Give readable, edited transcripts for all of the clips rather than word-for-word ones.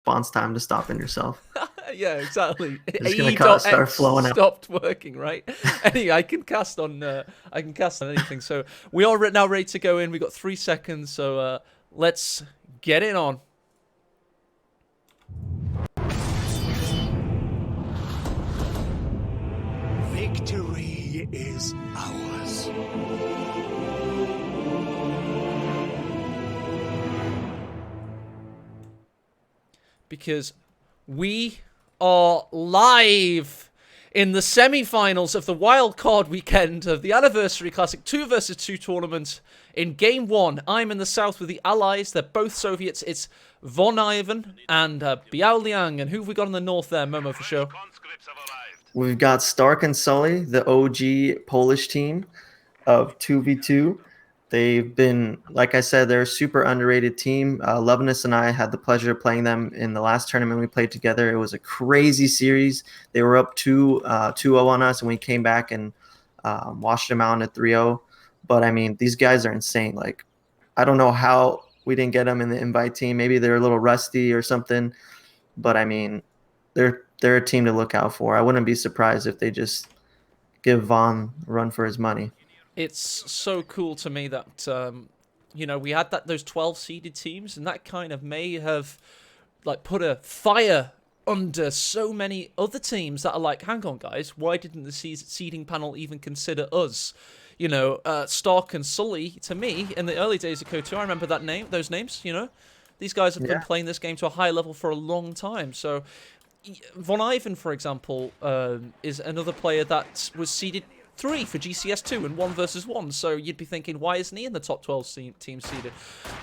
response time to stop in yourself. Yeah, exactly. It's AE gonna dot start X flowing out. stopped working, right? Anyway, I can cast on anything. So we are now ready to go in. We got 3 seconds, so let's get it on. Victory is ours. Because we are live in the semi-finals of the wildcard weekend of the Anniversary Classic 2 vs 2 tournament. In Game 1, I'm in the south with the Allies. They're both Soviets. It's Von Ivan and Biaoliang. And who have we got in the north there, Momo, for sure? We've got Stark and Sully, the OG Polish team of 2v2. They've been, like I said, they're a super underrated team. Loveness and I had the pleasure of playing them in the last tournament we played together. It was a crazy series. They were up 2-0 on us, and we came back and washed them out in a 3-0. But, I mean, these guys are insane. Like, I don't know how we didn't get them in the invite team. Maybe they're a little rusty or something. But, I mean, they're a team to look out for. I wouldn't be surprised if they just give Vaughn a run for his money. It's so cool to me that we had those 12 seeded teams, and that kind of may have like put a fire under so many other teams that are like, hang on, guys, why didn't the seeding panel even consider us? Stark and Sully, to me, in the early days of KOTOR, I remember those names. These guys have been playing this game to a high level for a long time. So Von Ivan, for example, is another player that was seeded 3 for GCS2 and 1 versus 1. So you'd be thinking, why isn't he in the top 12 team seeded?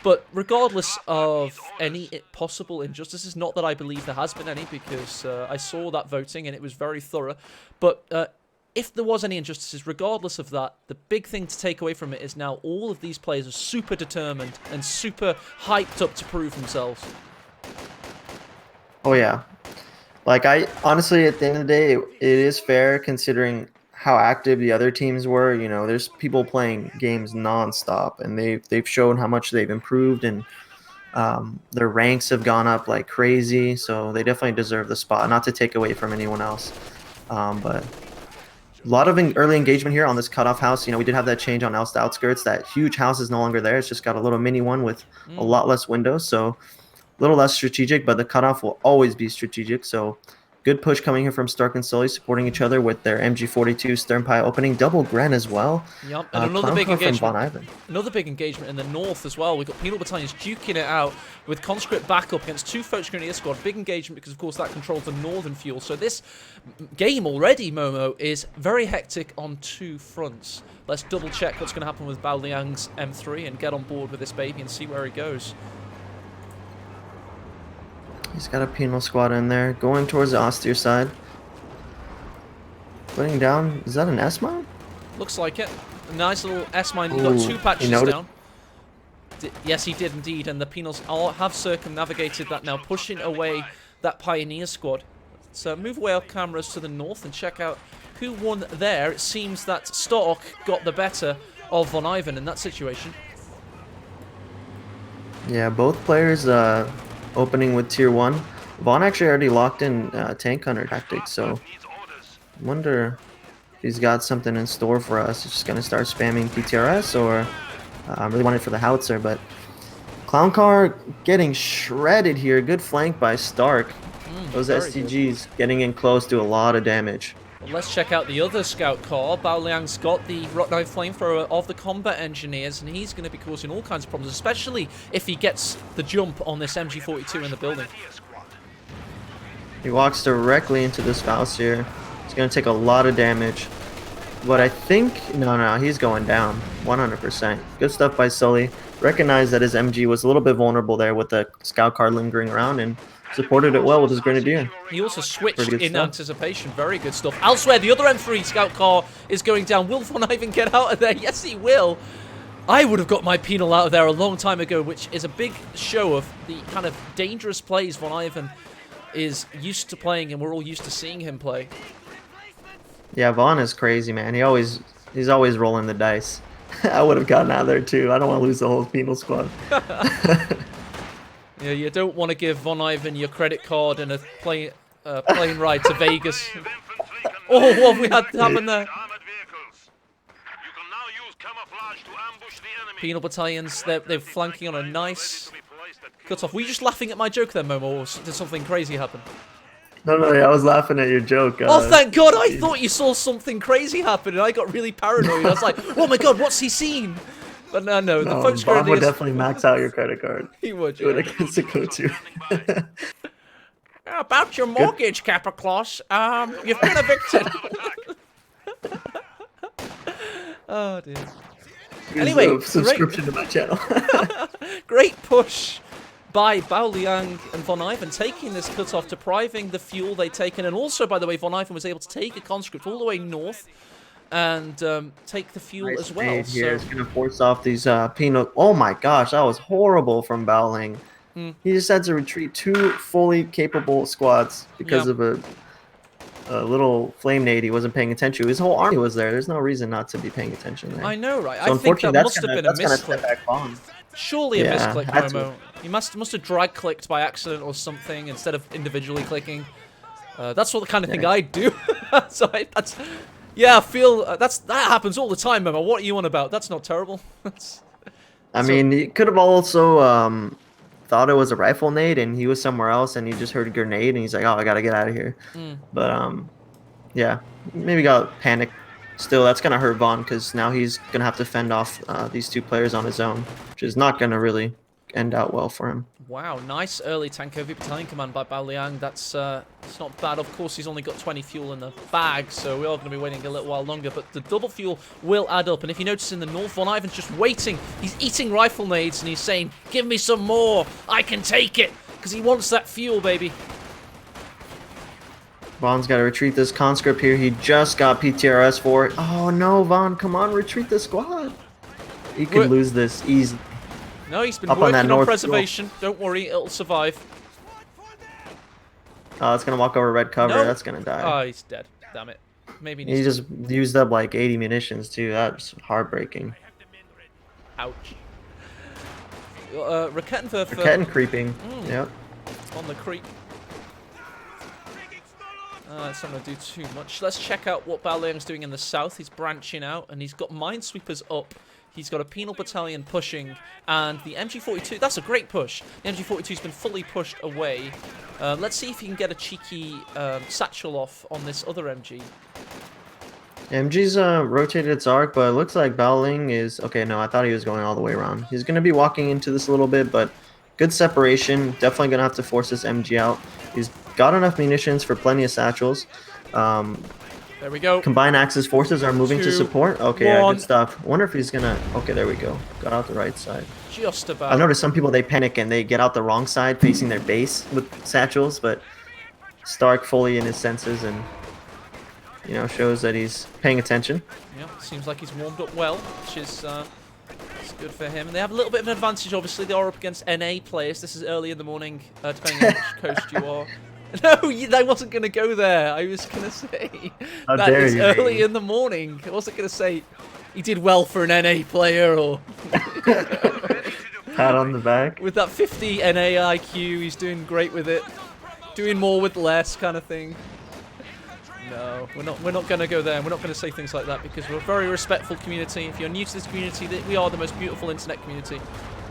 But regardless of any possible injustices, not that I believe there has been any, because I saw that voting and it was very thorough. But if there was any injustices, regardless of that, the big thing to take away from it is now all of these players are super determined and super hyped up to prove themselves. Oh, yeah. Like, I honestly, at the end of the day, it is fair considering how active the other teams were. There's people playing games nonstop, and they've shown how much they've improved, and their ranks have gone up like crazy. So they definitely deserve the spot. Not to take away from anyone else, but a lot of early engagement here on this cutoff house. We did have that change on the outskirts. That huge house is no longer there. It's just got a little mini one with a lot less windows. So a little less strategic, but the cutoff will always be strategic. So good push coming here from Stark and Sully, supporting each other with their MG42 Sternpie opening. Double Gren as well. Yep, and another big engagement. Von Ivan. Another big engagement in the north as well. We've got Penal Battalions duking it out with Conscript backup against 2 Focus Grenadier squad. Big engagement because, of course, that controls the northern fuel. So this game already, Momo, is very hectic on 2 fronts. Let's double check what's going to happen with Bao Liang's M3 and get on board with this baby and see where he goes. He's got a penal squad in there, going towards the austere side. Putting down, is that an S-mine? Looks like it. A nice little S-mine. He got 2 patches down. Yes, he did indeed, and the penals have circumnavigated that now, pushing away that Pioneer squad. So move away our cameras to the north and check out who won there. It seems that Stark got the better of Von Ivan in that situation. Yeah, both players opening with tier 1. Vaughn actually already locked in tank hunter tactics, so I wonder if he's got something in store for us. He's just going to start spamming PTRS, or I really wanted for the howitzer, but Clown Car getting shredded here. Good flank by Stark. Those STGs getting in close, do a lot of damage. Well, let's check out the other scout car. Bao Liang's got the Rock Knife Flamethrower of the combat engineers, and he's going to be causing all kinds of problems, especially if he gets the jump on this MG42 in the building. He walks directly into this Faust here. He's going to take a lot of damage. But I think... No, he's going down. 100%. Good stuff by Sully. Recognized that his MG was a little bit vulnerable there with the scout car lingering around, and supported it well with his Grenadier. He also switched in anticipation. Very good stuff. Elsewhere, the other M3 scout car is going down. Will Von Ivan get out of there? Yes, he will. I would have got my penal out of there a long time ago, which is a big show of the kind of dangerous plays Von Ivan is used to playing, and we're all used to seeing him play. Yeah, Vaughn is crazy, man. He's always rolling the dice. I would have gotten out of there too. I don't want to lose the whole penal squad. Yeah, you don't want to give Von Ivan your credit card and a plane ride to Vegas. Oh, what have we had happen there? Penal battalions, they're flanking on a nice cut-off. Were you just laughing at my joke then, Momo, or did something crazy happen? No, I was laughing at your joke. Oh, thank God! I thought you saw something crazy happen, and I got really paranoid. I was like, "Oh my God, what's he seen?" But no, the folks Bob currently would definitely max out your credit card. He would. Do it against the go-to. About your mortgage, Kappa Claus. You've been evicted. Oh dear. Anyway, subscription to my channel. Great push by Bao Liang and Von Ivan taking this cutoff, depriving the fuel they'd taken, and also, by the way, Von Ivan was able to take a conscript all the way north and take the fuel Nice as well. here. So It's gonna force off these penal. Oh my gosh, that was horrible from Bao Liang. He just had to retreat 2 fully capable squads because of a little flame nade. He wasn't paying attention. His whole army was there. There's no reason not to be paying attention there. I know, right? So I think that must have been a that's gonna misclick. set back Bond. Surely a Yeah, misclick, had to. Momo. He must have drag clicked by accident or something instead of individually clicking. That's what the kind of thing I'd do. So I feel that happens all the time, Momo. What are you on about? That's not terrible. I mean, he could have also thought it was a rifle nade, and he was somewhere else, and he just heard a grenade, and he's like, "Oh, I gotta get out of here." But yeah, maybe got panicked. Still, that's gonna hurt Vaughn because now he's gonna have to fend off these 2 players on his own, which is not gonna really end out well for him. Wow, nice early Tankovi battalion command by Bao Liang. That's it's not bad. Of course, he's only got 20 fuel in the bag, so we are going to be waiting a little while longer. But the double fuel will add up. And if you notice in the north, Von Ivan's just waiting. He's eating rifle nades, and he's saying, "Give me some more. I can take it," because he wants that fuel, baby. Vaughn's got to retreat this conscript here. He just got PTRS for it. Oh no, Vaughn, come on, retreat the squad. He could lose this easy. No, he's been Up on that working on north preservation. Don't worry, it'll survive. Oh, it's gonna walk over red cover. No. That's gonna die. Oh, he's dead. Damn it. Maybe he He needs just used up like 80 munitions too. That's heartbreaking. Ouch. Rakettenwerfer Raketten creeping. Yep. on the creep. It's not going to do too much. Let's check out what Bao Liang's doing in the south. He's branching out, and he's got minesweepers up. He's got a penal battalion pushing, and the MG42, that's a great push. The MG42's been fully pushed away. Let's see if he can get a cheeky satchel off on this other MG. MG's rotated its arc, but it looks like Bao Liang is... Okay, no, I thought he was going all the way around. He's going to be walking into this a little bit, but good separation. Definitely going to have to force this MG out. He's got enough munitions for plenty of satchels. There we go. Combined Axis forces are moving to 2, support. Okay, yeah, 1. good stuff. Wonder if he's gonna... Okay, there we go. Got out the right side. Just about. I've noticed some people, they panic and they get out the wrong side facing their base with satchels, but Stark fully in his senses and, you know, shows that he's paying attention. Yeah, seems like he's warmed up well, which is it's good for him. And they have a little bit of an advantage, obviously. They are up against NA players. This is early in the morning, depending on which coast you are. No, I wasn't going to go there. I was going to say that it's early in the morning. I wasn't going to say he did well for an NA player or... Pat on the back. With that 50 NA IQ, he's doing great with it. Doing more with less kind of thing. No, we're not going to go there. We're not going to say things like that because we're a very respectful community. If you're new to this community, we are the most beautiful internet community.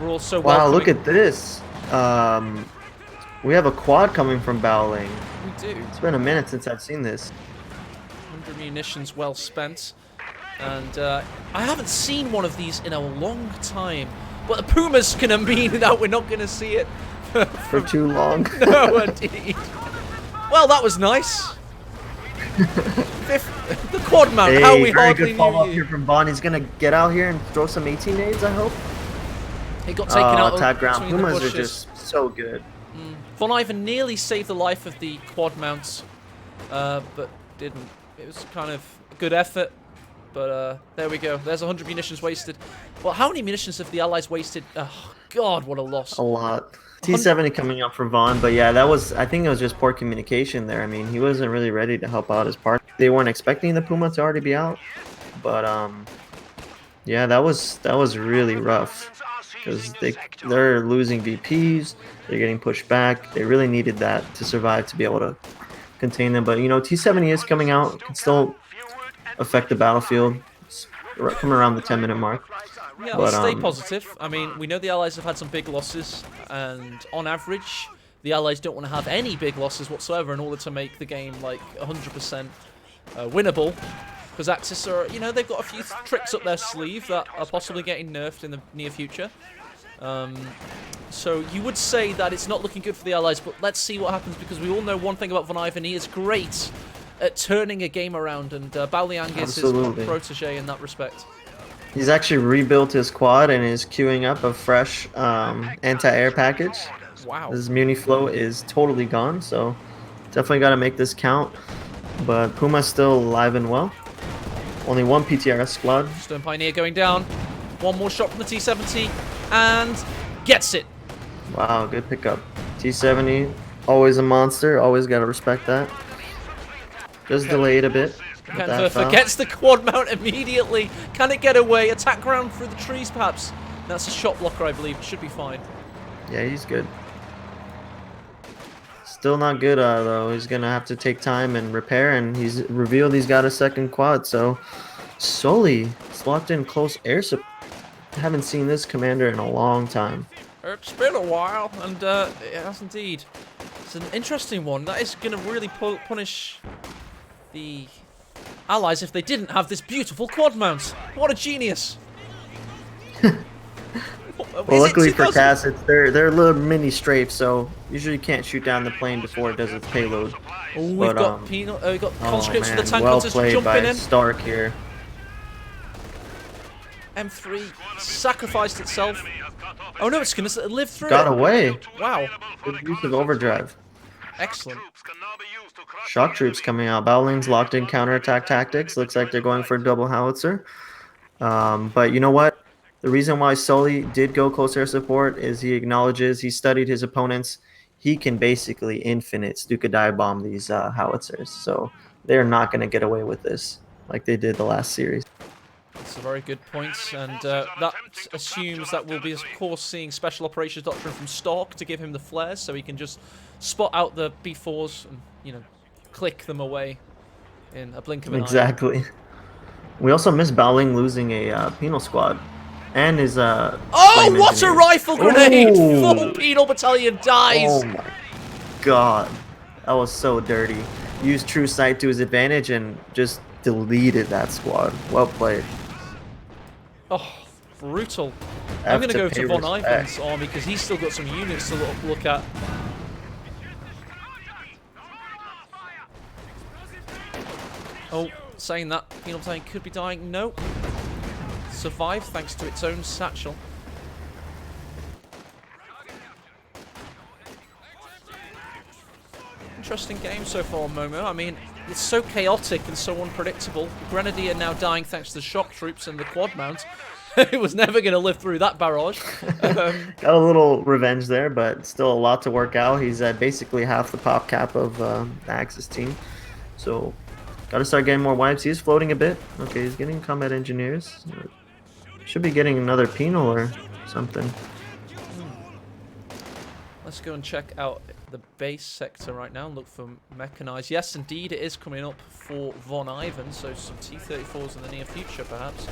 We're all so welcoming. Wow, look at this. We have a quad coming from Bao Liang. We do. It's been a minute since I've seen this. 100 munitions well spent. And I haven't seen one of these in a long time. But the Puma's going to mean that we're not going to see it For too long. No, indeed. Well, that was nice. The quad mount, Hey, how we very hardly good follow-up knew here you. from Vaughn. He's going to get out here and throw some 18 nades, I hope. He got taken out attack ground. between the Pumas are bushes. just so good. Von Ivan nearly saved the life of the quad mounts, but didn't. It was kind of a good effort, but there we go. There's 100 munitions wasted. Well, how many munitions have the Allies wasted? Oh, God, what a loss. A lot. T70 coming up for Vaughn, but yeah, that was... I think it was just poor communication there. I mean, he wasn't really ready to help out his partner. They weren't expecting the Puma to already be out, but yeah, that was really rough. because they're losing VPs, they're getting pushed back. They really needed that to survive to be able to contain them. But you know, T70 is coming out, can still affect the battlefield. It's coming around the 10-minute mark. Yeah, But, let's stay positive. I mean, we know the Allies have had some big losses, and on average, the Allies don't want to have any big losses whatsoever in order to make the game like 100% winnable. Because Axis are, you know, they've got a few tricks up their sleeve that are possibly getting nerfed in the near future. So you would say that it's not looking good for the Allies, but let's see what happens, because we all know one thing about Von Ivan. He is great at turning a game around, and Bao Liang is his protege in that respect. He's actually rebuilt his quad and is queuing up a fresh anti-air package. Wow. His Muni flow is totally gone, so definitely got to make this count. But Puma's still alive and well. Only one PTRS squad. Stone Pioneer going down. One more shot from the T70 and gets it. Wow, good pickup. T70, always a monster. Always got to respect that. Just delayed a bit. Forgets the quad mount immediately. Can it get away? Attack ground through the trees, perhaps. That's a shot blocker, I believe. Should be fine. Yeah, he's good. Still not good, though. He's going to have to take time and repair, and he's revealed he's got a second quad. So, Sully locked in close air support. Haven't seen this commander in a long time. It's been a while, and it has indeed. It's an interesting one. That is going to really punish the Allies if they didn't have this beautiful quad mount. What a genius! Well, luckily for Cass, they're little mini strafes, so usually you can't shoot down the plane before it does its payload. Oh, we've got conscripts for the tank well hunters played jumping by in. Stark here. M3 sacrificed itself. Oh no, it's going to live through Got it. away. Wow. Good use of overdrive. Excellent. Shock troops coming out. Baoling's locked in counterattack tactics. Looks like they're going for a double howitzer. But you know what? The reason why Sully did go close air support is he acknowledges, he studied his opponents. He can basically infinite Stuka dive bomb these howitzers. So they're not going to get away with this like they did the last series. That's a very good point, and that assumes that we'll be, of course, seeing Special Operations Doctrine from Stark to give him the flares, so he can just spot out the B4s and, you know, click them away in a blink of an eye. Exactly. We also missed Baoling losing a penal squad, and his oh, what engineers. A rifle grenade! Ooh. Full penal battalion dies. Oh my god, that was so dirty. Used true sight to his advantage and just deleted that squad. Well played. Oh, brutal. I'm going to go to Von Ivan's army because he's still got some units to look at. Oh, saying that, penal battalion could be dying. No. Survived thanks to its own satchel. Interesting game so far, Momo. I mean, it's so chaotic and so unpredictable. Grenadier now dying thanks to the shock troops and the quad mount. It was never going to live through that barrage. Got a little revenge there, but still a lot to work out. He's at basically half the pop cap of the Axis team. So, got to start getting more wipes. He's floating a bit. Okay, he's getting combat engineers. Should be getting another penal or something. Let's go and check out the base sector right now and look for mechanized. Yes, indeed, it is coming up for Von Ivan, so some T-34s in the near future, perhaps.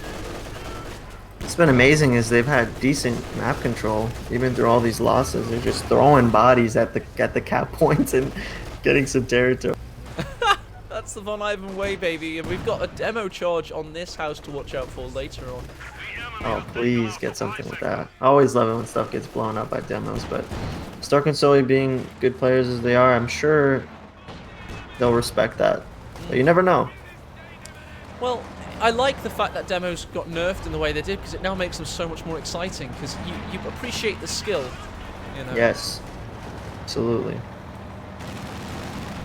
It's been amazing as they've had decent map control, even through all these losses. They're just throwing bodies at the cap points and getting some territory. That's the Von Ivan way, baby, and we've got a demo charge on this house to watch out for later on. Oh, please get something with that. I always love it when stuff gets blown up by demos, but Stark and Sully being good players as they are, I'm sure they'll respect that. But you never know. Well, I like the fact that demos got nerfed in the way they did, because it now makes them so much more exciting, because you appreciate the skill, you know. Yes, absolutely.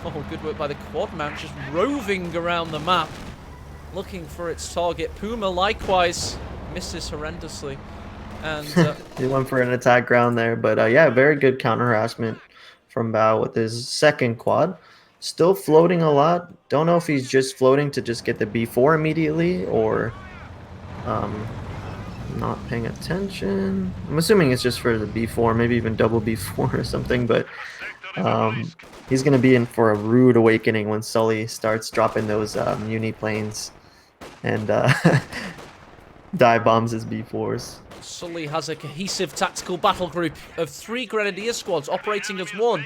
Oh, good work by the quad mount, just roving around the map, looking for its target. Puma likewise misses horrendously, and he went for an attack ground there, but yeah, very good counter harassment from Bao with his second quad. Still floating a lot. Don't know if he's just floating to just get the B4 immediately, or not paying attention. I'm assuming it's just for the B4, maybe even double B4 or something, but he's going to be in for a rude awakening when Sully starts dropping those Muni planes and dive bombs his B4s. Sully has a cohesive tactical battle group of 3 Grenadier squads operating as one.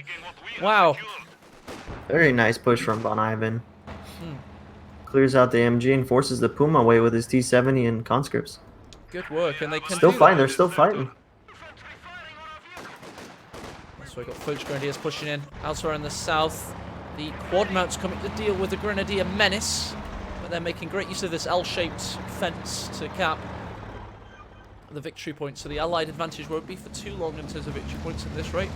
Wow. Very nice push from Von Ivan. Clears out the MG and forces the Puma away with his T-70 and conscripts. Good work, and they can Still do fighting, that. they're still fighting. So we've got French Grenadiers pushing in. Elsewhere in the south, the quad mounts coming to deal with the Grenadier menace, but they're making great use of this L-shaped fence to cap the victory points. So the Allied advantage won't be for too long in terms of victory points at this rate.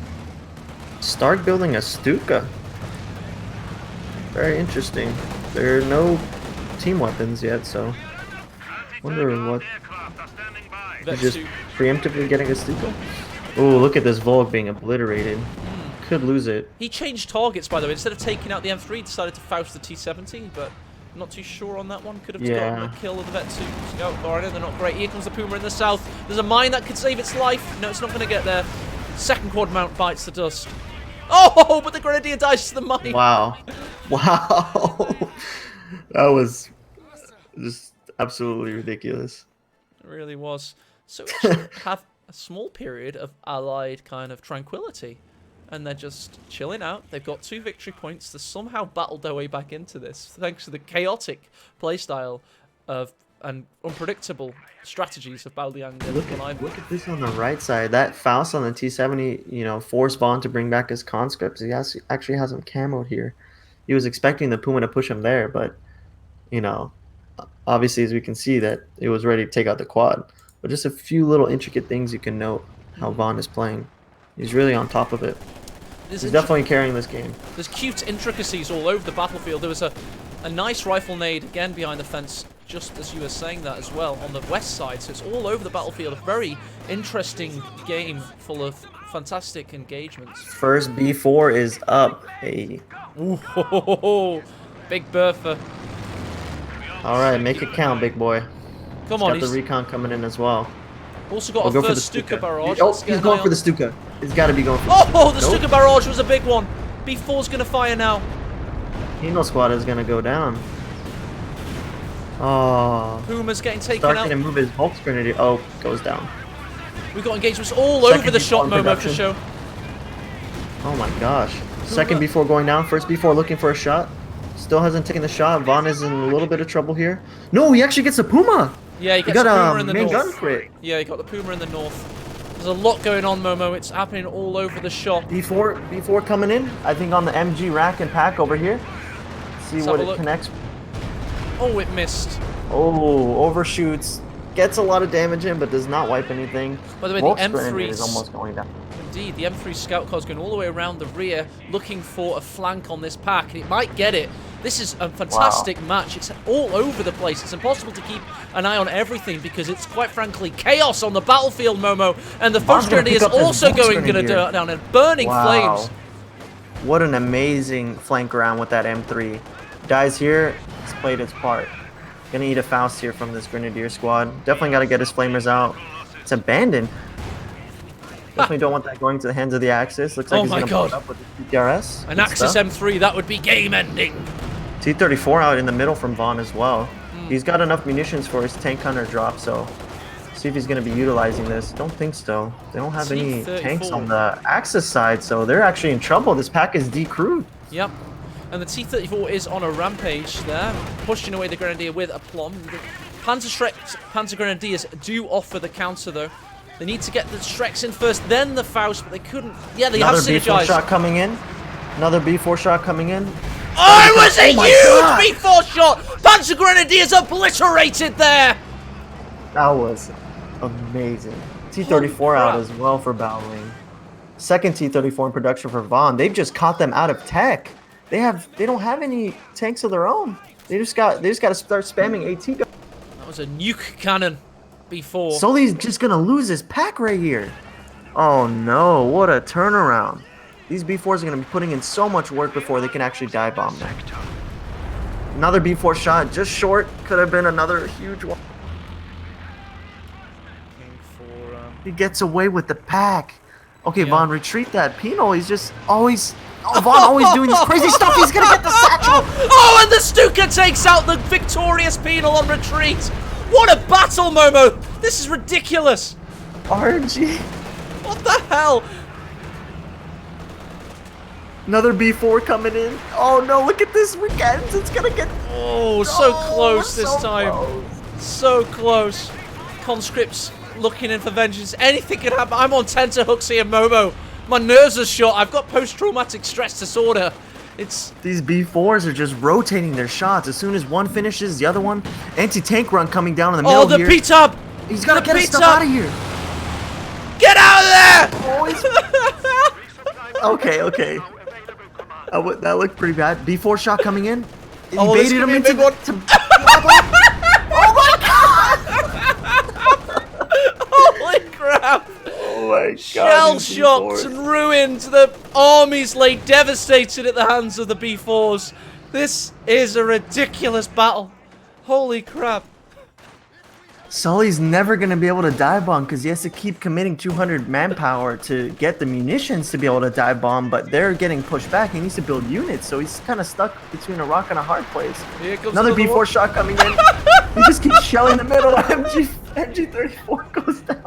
Start building a Stuka. Very interesting. There are no team weapons yet, so wonder what. Vet Just 2. preemptively getting a Stuka. Oh, look at this Volk being obliterated. Could lose it. He changed targets, by the way. Instead of taking out the M3, he decided to Faust the T-70, but not too sure on that one. Could have gotten a kill with the Vet 2 Scout Guardian. They're not great. Here comes the Puma in the south. There's a mine that could save its life. No, it's not going to get there. Second quad mount bites the dust. Oh, but the Grenadier dies to the mine. Wow. Wow. That was just absolutely ridiculous. It really was. So we actually have a small period of Allied kind of tranquility. And they're just chilling out. They've got 2 victory points. They somehow battled their way back into this, thanks to the chaotic playstyle of and unpredictable strategies of Baldiang and Look at this on the right side. That Faust on the T-70, you know, forced Bond to bring back his conscripts. He actually has him camoed here. He was expecting the Puma to push him there, but, you know, obviously, as we can see, that it was ready to take out the quad. But just a few little intricate things you can note how Bond is playing. He's really on top of it. He's definitely carrying this game. There's cute intricacies all over the battlefield. There was a nice rifle nade, again, behind the fence, just as you were saying that as well, on the west side. So it's all over the battlefield. A very interesting game full of fantastic engagements. First B4 is up. Hey. Ooh, big Bertha. All right, make it count, big boy. Come on, Got the recon coming in as well. Also got We'll a go for first the Stuka barrage. Oh, he's going for the Stuka. He's got to be going for the Oh, the Nope. Stuka barrage was a big one. B4's going to fire now. Hino squad is going to go down. Oh. Puma's getting taken Starting out. to move his Volks Grenadier. Oh, goes down. We've got engagements all Second over the B4 shot, in Momo, to production. show. Oh my gosh. Second B4 going down. First B4 looking for a shot. Still hasn't taken the shot. Vaughn is in a little bit of trouble here. No, he actually gets a Puma. Yeah, he He gets got the Puma a in the main gun north. crit. Yeah, he got the Puma in the north. There's a lot going on, Momo. It's happening all over the shop. B4 coming in. I think on the MG rack and pack over here. See Let's what have a it look. connects. Oh, it missed. Oh, overshoots. Gets a lot of damage in, but does not wipe anything. By the way, Volks the Grenadier M3 is almost going down. Indeed, the M3 scout car's going all the way around the rear, looking for a flank on this pack, and it might get it. This is a fantastic match. It's all over the place. It's impossible to keep an eye on everything because it's quite frankly chaos on the battlefield, Momo. And the Volks Grenadier is also going down in burning flames. What an amazing flank round with that M3. Dies here, it's played its part. Gonna eat a Faust here from this Grenadier squad. Definitely gotta get his flamers out. It's abandoned. Definitely don't want that going to the hands of the Axis. Looks like he's gonna put up with the TRS. An Axis M3, that would be game ending. T-34 out in the middle from Vaughn as well. He's got enough munitions for his tank hunter drop, so see if he's going to be utilizing this. Don't think so. They don't have any tanks on the Axis side, so they're actually in trouble. This pack is decrewed. Yep. And the T-34 is on a rampage there, pushing away the Grenadier with aplomb. The Panzer Grenadiers do offer the counter, though. They need to get the Shreks in first, then the Faust, but they couldn't. Yeah, they have synergized. Another B4 shot coming in. Another B4 shot coming in. Oh, it was a huge B4 shot! Panzer Grenadiers obliterated there! That was amazing. T-34 out as well for Bowling. Second T-34 in production for Vaughn. They've just caught them out of tech. They don't have any tanks of their own. They just got to start spamming AT guns. That was a nuke cannon B4. Sully's just gonna lose his pack right here. Oh no, what a turnaround. These B4s are going to be putting in so much work before they can actually dive bomb them. Another B4 shot, just short. Could have been another huge one. He gets away with the pack. Okay, Yeah. Vaughn, retreat that. Penal, he's just always... Oh, Vaughn always doing this crazy stuff. He's going to get the satchel. Oh, and the Stuka takes out the victorious Penal on retreat. What a battle, Momo. This is ridiculous. RNG. What the hell? Another B4 coming in. Oh, no, look at this weekend. It's going to get... Oh, so close this so time. close. So close. Conscripts looking in for vengeance. Anything can happen. I'm on tenterhooks here, Momo. My nerves are shot. I've got post-traumatic stress disorder. It's... These B4s are just rotating their shots. As soon as one finishes, the other one. Anti-tank run coming down in the middle the here. P-Tub. He's got to get his stuff P-Tub. out of here. Get out of there. Okay. That looked pretty bad. B4 shot coming in. He Oh, this baited could him be a into big one. Oh my god! Holy crap. Oh my god. Shell these shocked B4s. and ruined. The armies lay devastated at the hands of the B4s. This is a ridiculous battle. Holy crap. Sully's never going to be able to dive bomb because he has to keep committing 200 manpower to get the munitions to be able to dive bomb, but they're getting pushed back. He needs to build units, so he's kind of stuck between a rock and a hard place. Here comes Another B4 one. shot coming in. He just keeps shelling the middle. MG34 goes down.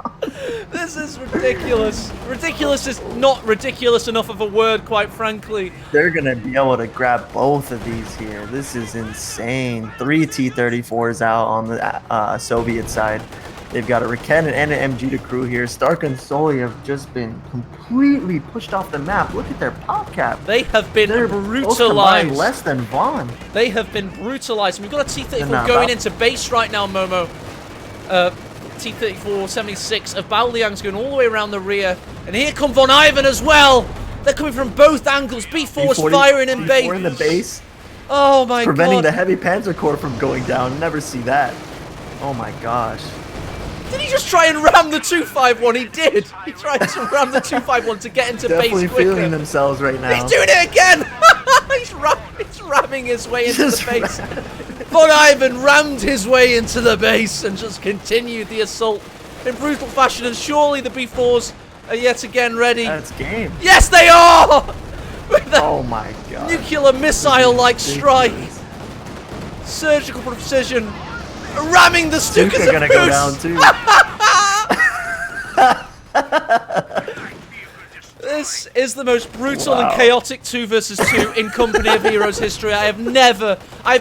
This is ridiculous. Ridiculous is not ridiculous enough of a word, quite frankly. They're going to be able to grab both of these here. This is insane. 3 T-34s out on the Soviet side. They've got a Riken and an MG to crew here. Stark and Sully have just been completely pushed off the map. Look at their pop cap. They have been They're both combined brutalized. less than Vaughn. They have been brutalized. We've got a T-34 They're not going about- into base right now, Momo. T-34 76 of Baoliang's going all the way around the rear. And here come Von Ivan as well. They're coming from both angles. B4's B40 firing in B4 in the base. base. Oh my Preventing god. the heavy Panzer Corps from going down. Never see that. Oh my gosh. Did he just try and ram the 251? He did. He tried to ram the 251 to get into Definitely base quicker. feeling themselves right now. He's doing it again. he's ramming his way into Just the base. Von Ivan rammed his way into the base and just continued the assault in brutal fashion. And surely the B4s are yet again ready. That's game. Yes, they are! With a Oh my god. nuclear missile-like strike. Ridiculous. Surgical precision. Ramming the Stukas Stuka of gonna go Goose. down too. This is the most brutal and chaotic 2 versus 2 in Company of Heroes history. I've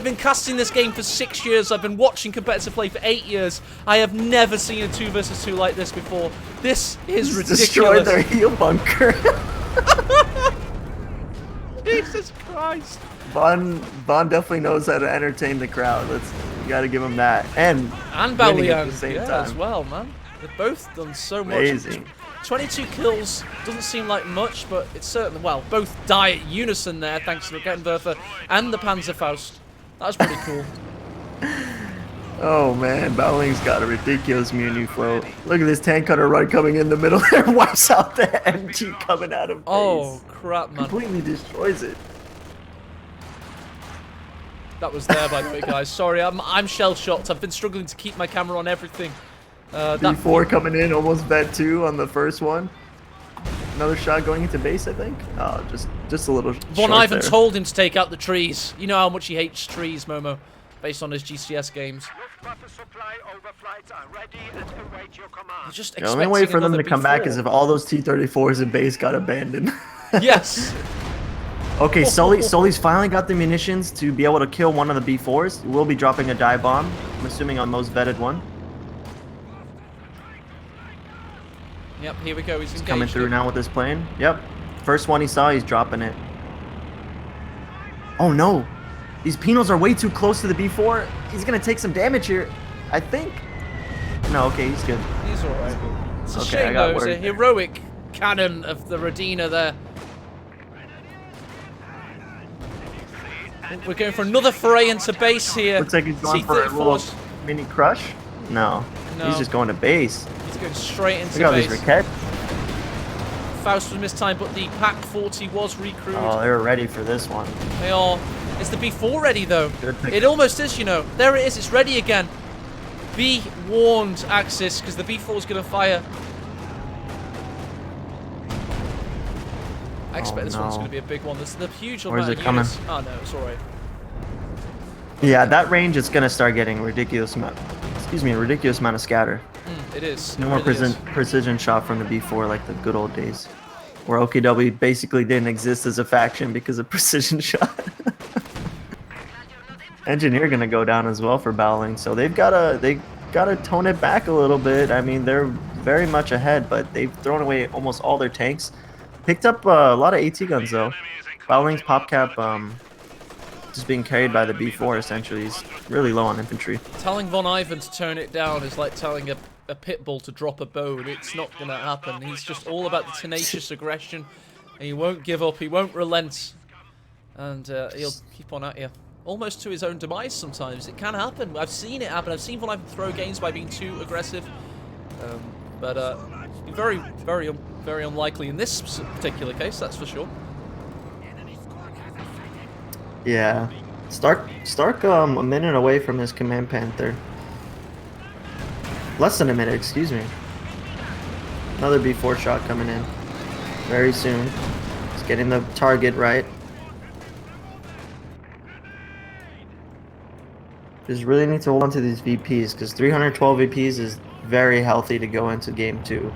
been casting this game for 6 years. I've been watching competitive play for 8 years. I have never seen a 2 versus 2 like this before. This is Destroyed ridiculous. their heel bunker. Jesus Christ. Vaughn definitely knows how to entertain the crowd. You gotta give him that. And And winning at Baoliang the same as time. well, man. They've both done so much. Amazing. 22 kills doesn't seem like much, but it's certainly, well, both die at unison there, thanks to the Gettenwerfer and the Panzerfaust. That was pretty cool. Oh man, Baoling's got a ridiculous muni float. Look at this tank cutter run coming in the middle there, wipes out the MG coming out of base. Oh, crap, man. Completely destroys it. That was there, by the way, guys. Sorry, I'm shell-shocked. I've been struggling to keep my camera on everything. That B4 coming in, almost vet 2 on the first one. Another shot going into base, I think. Oh, just a little Von short Ivan there. told him to take out the trees. You know how much he hates trees, Momo, based on his GCS games. Luftwaffe supply overflights are ready and await your command. Just The only way for them to come back B4. is if all those T-34s in base got abandoned. Yes. Okay, Sully's finally got the munitions to be able to kill one of the B4s. He will be dropping a dive bomb, I'm assuming on most vetted one. Yep, here we go. He's engaged. Coming through now with this plane. Yep. First one he saw, he's dropping it. Oh no! These Penals are way too close to the B4. He's gonna take some damage here, I think. No, okay, he's good. He's alright. It's a Okay, shame, I got though. It's a worried there. heroic cannon of the Radina there. We're going for another foray into base here. Looks like he's going for a little T-34's mini crush. No, No. he's just going to base. He's going straight into Look at all these base. Riquettes. Faust was mistimed, but the Pack 40 was recruited. Oh, they're ready for this one. They are. Is the B4 ready, though? Good pick. It almost is, you know. There it is. It's ready again. Be warned, Axis, because the B4 is going to fire. expect this one's no. going to be a big one. There's the huge Where's amount it of coming? units. Oh no, it's alright. Yeah, that range is gonna start getting ridiculous amount. Excuse me, a ridiculous amount of scatter. It is. No it more really is. precision shot from the B4 like the good old days, where OKW basically didn't exist as a faction because of precision shot. Engineer gonna go down as well for battling, so they gotta tone it back a little bit. I mean, they're very much ahead, but they've thrown away almost all their tanks. Picked up a lot of AT guns though. Battling's pop cap just being carried by the B4 essentially. He's really low on infantry. Telling Von Ivan to tone it down is like telling a pit bull to drop a bone. It's not going to happen. He's just all about the tenacious aggression. And he won't give up. He won't relent. And he'll keep on at you. Almost to his own demise sometimes. It can happen. I've seen it happen. I've seen Von Ivan throw games by being too aggressive. But very, very, very unlikely in this particular case, that's for sure. Yeah. Stark a minute away from his command panther. Less than a minute, excuse me. Another B4 shot coming in very soon. He's getting the target right. Just really need to hold on to these VPs because 312 VPs is very healthy to go into game 2.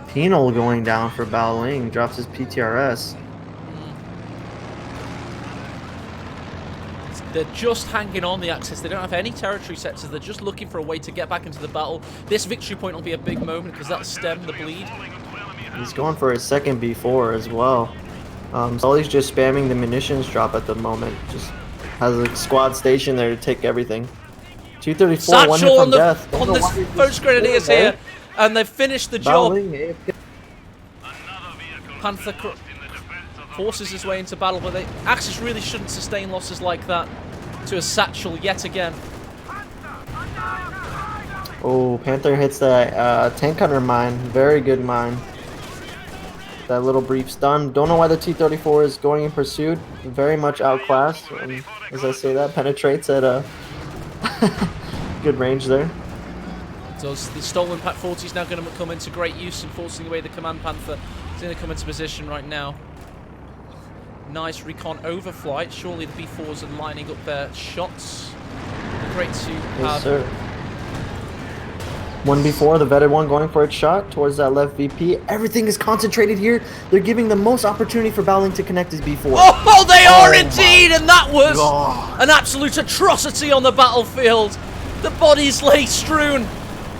Penal going down for Bao Ling, drops his PTRS. They're just hanging on the Axis. They don't have any territory sectors. They're just looking for a way to get back into the battle. This victory point will be a big moment because that'll stem the bleed. He's going for his second B4 as well. Sully's just spamming the munitions drop at the moment. Just has a squad station there to take everything. 234, one hit Satchel from death. on the Post Grenadiers here, and they've finished the job. Panther forces his way into battle, but Axis really shouldn't sustain losses like that to a Satchel yet again. Oh, Panther hits that tank hunter mine. Very good mine. That little brief stun. Don't know why the T-34 is going in pursuit. Very much outclassed. As I say that, penetrates at a good range there. Does the stolen Pat 40 is now going to come into great use and forcing away the Command Panther. He's going to come into position right now. Nice recon overflight. Surely the B4s are lining up their shots. Great to have. Yes, sir. One B4, the vetted one going for its shot towards that left VP. Everything is concentrated here. They're giving the most opportunity for Bowling to connect his B4. Oh, they are indeed! And that was an absolute atrocity on the battlefield. The bodies lay strewn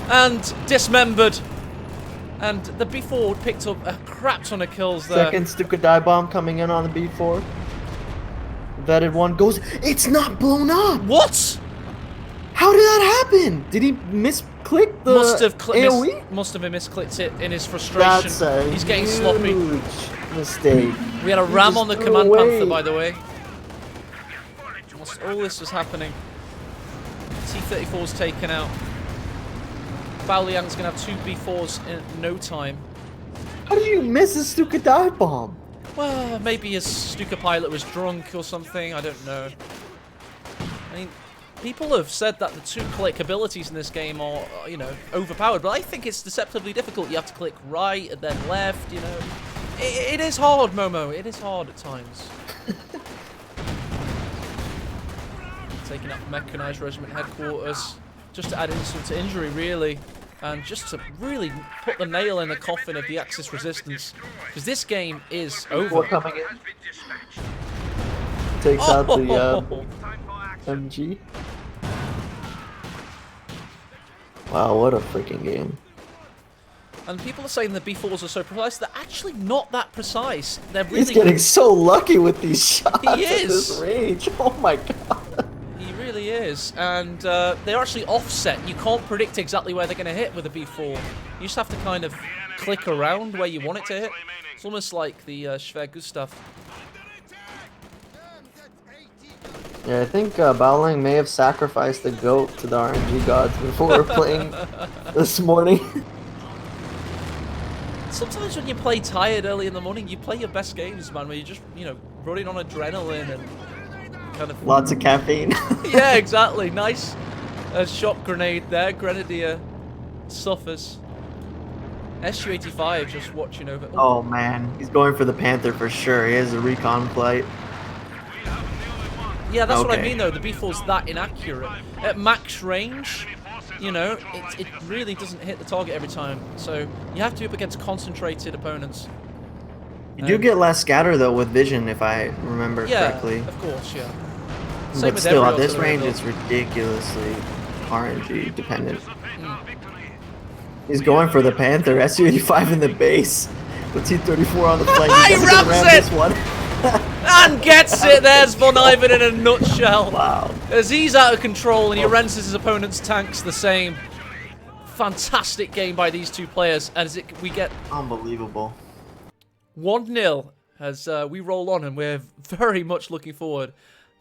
and dismembered. And the B4 picked up a crap ton of kills there. Second Stuka dive bomb coming in on the B4. Vetted one goes. It's not blown up. What? How did that happen? Did he misclick the AoE? Must have misclicked it in his frustration. That's a He's getting sloppy. Mistake. We had a ram on the Command Panther, by the way. Whilst all this was happening, T-34's taken out. Bao Liang's going to have two B4s in no time. How did you miss a Stuka dive bomb? Well, maybe his Stuka pilot was drunk or something, I don't know. I mean, people have said that the two click abilities in this game are, you know, overpowered, but I think it's deceptively difficult. You have to click right and then left, you know. It is hard, Momo. It is hard at times. Taking up Mechanized Regiment headquarters, just to add insult to injury, really. And just to really put the nail in the coffin of the Axis resistance. Because this game is over. Coming in. Takes out the MG. Wow, what a freaking game. And people are saying the B4s are so precise. They're actually not that precise. They're really... He's getting so lucky with these shots He at is. this range. Oh my god. He really is. And they're actually offset. You can't predict exactly where they're going to hit with a B4. You just have to kind of click around where you want it to hit. It's almost like the Schwer Gustav. Yeah, I think Baoling may have sacrificed the goat to the RNG gods before playing this morning. Sometimes when you play tired early in the morning, you play your best games, man, where you're just, you know, running on adrenaline and kind of... Lots of caffeine. Yeah, exactly. Nice shock grenade there. Grenadier suffers. SU-85 just watching over. Oh man, he's going for the Panther for sure. He has a recon flight. Yeah, that's what I Okay. mean, though. The B4's that inaccurate. At max range, you know, it really doesn't hit the target every time. So you have to be up against concentrated opponents. You do get less scatter though with vision, if I remember correctly. Of course, yeah. Same But with still, every at this artillery range, build. it's ridiculously RNG dependent. He's going for the Panther. SU-85 in the base with T-34 on the flank. He He's gonna rams ram it! this one. And gets it! There's Von Ivan in a nutshell. Wow. As he's out of control and he rents his opponent's tanks the same. Fantastic game by these two players. As we get Unbelievable. 1-0 as we roll on, and we're very much looking forward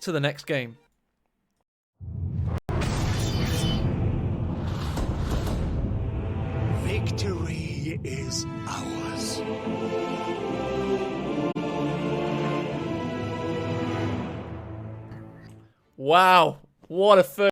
to the next game. Victory is ours. Wow, what a first.